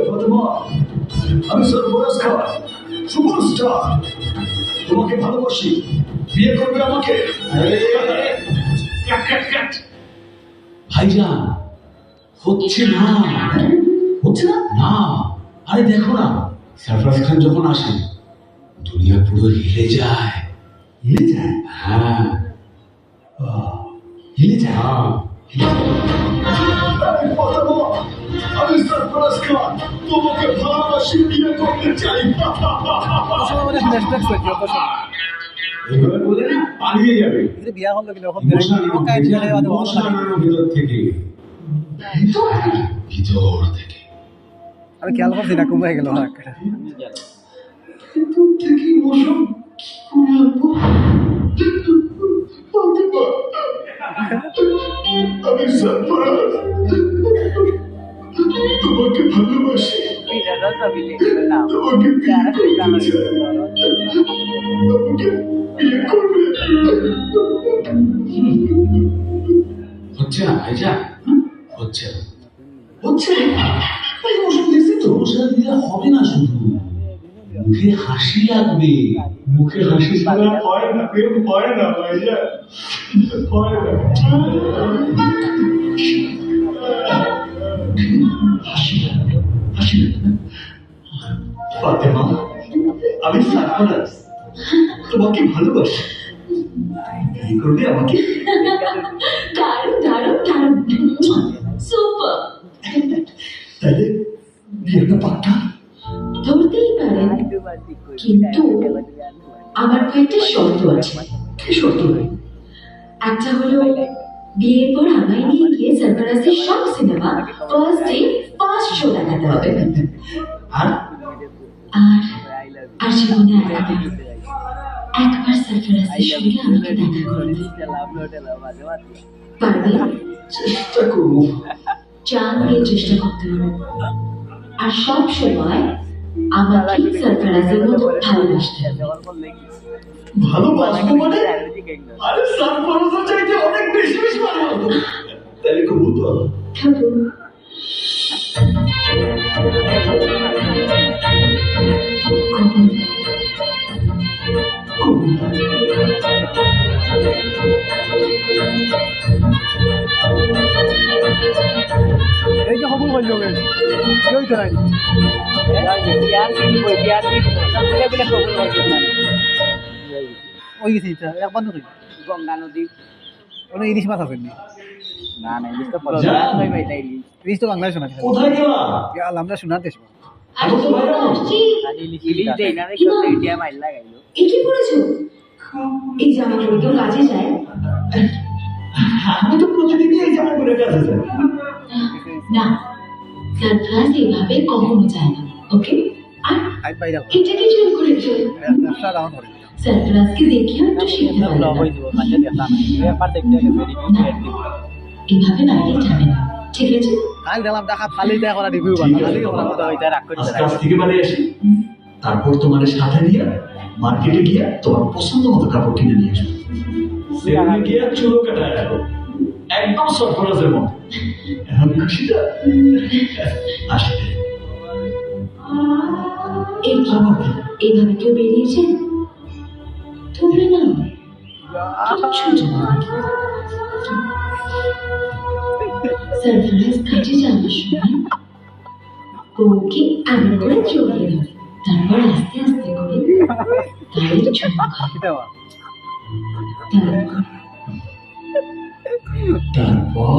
ফাতেমা, আমি সরফরাজ খান, সুপারস্টার। তোমাকে ভালোবাসি, বিয়ে করবে আমাকে? ভাইজান হচ্ছে না, হচ্ছে না? না। আরে দেখো না, সরফরাজ খান যখন আসে দুনিয়া পুরো হিলে যায়। হিলে যায়? হ্যাঁ, হিলে যায়? হ্যাঁ। ফাতেমা, আমি সরফরাজ খান, তোমাকে ভালোবাসি, বিয়ে করতে চাই। এভাবে বলে না পালিয়ে যাবে বিয়া হল কিন্তু ইমোশনাল ভিতর থেকে, ভিতর থেকে। আমি খেয়াল করছি না কমে গেল ভিতর থেকে ইমোশন কি করে আনবো? ফাতেমা, আমি সরফরাজ, তোমাকে ভালোবাসি, তোমাকে বিয়ে করতে চাই। আমাকে বিয়ে করবে? হচ্ছে না ভাইজান, হচ্ছে না। হচ্ছে ইমোশন দেখছি তো। ইমোশনাল দিলে হবে না, শুধু মুখে হাসি লাগবে। মুখে হাসি ছাড়া হয় না, প্রেম হয় না ভাইয়া, হয় না। হাসি লাগবে, হাসি লাগবে। ফাতেমা, আমি সরফরাজ, তোমাকে ভালোবাসি, বিয়ে করবে আমাকে? দারুণ দারুণ দারুণ, সুপার। তাহলে বিয়েটা পাক্কা? ধরতেই পারেন, কিন্তু আমার কয়েকটা শর্ত আছে। কি শর্ত? একটা হলো বিয়ের পর আমায় নিয়ে গিয়ে সরফরাজের সব cinema first day first show দেখাতে হবে। আর আর আর জীবনে একবার সরফরাজের সঙ্গে আমাকে দেখা করবে। পারবে? চেষ্টা করবো। চান দিয়ে চেষ্টা করতে হবে। আর সব সময় আমাকে সরফরাজের মতো ভালোবাসতে হবে। ভালোবাসবো মানে? আরে সরফরাজের চাইতে অনেক বেশি বেশি ভালোবাসবো। তাহলে কবুল তো? খাবো। এই যে হবু হয়ে যাবে কেউ তো নাই ওই গেছি একবার নয় গঙ্গা নদী। ওখানে ইলিশ মাছ আছে না না ইলিশ তো ইলিশ তো বাংলায় শোনা কোথায় গেলা? আমরা শোনার দেশ আরে কি করে আসছি? ইলিশ দেই না রে, সব ইন্ডিয়া মাইল লাগাইলো। এ কি করেছো? এই জামা পরে কেউ কাজে যায়? আমি তো প্রতিদিনই এই জামা পরে কাজে যাই। না, সরফরাজ এভাবে কখনো যায় না, ওকে? আর আই বাইরে এটা কি চুরি করেছো? ব্যবসা ডাউন করে সরফরাজকে দেখিও একটু শিখতে পারবে না। এভাবে বাইরে যাবে না, ঠিক আছে? কাল দিলাম দেখা খালি দেখা করা রিভিউ বানা খালি আজ কাজ থেকে বাড়ি আসি, তারপর তোমার সাথে নিয়ে মার্কেটে গিয়ে তোমার পছন্দ মতো কাপড় কিনে নিয়ে আসবো। সেখানে গিয়ে চুলো কাটায় আসবো, একদম সরফরাজের মতো। এখন খুশিটা আসে। এই কি? এইভাবে কেউ বেরিয়েছে? তোমরা না কিচ্ছু জানো না। সরফরাজ কাজে যাওয়ার সময় বউকে এমন করে জড়িয়ে ধরে, তারপর আস্তে আস্তে করে গায়ের চুমু খায়। তারপর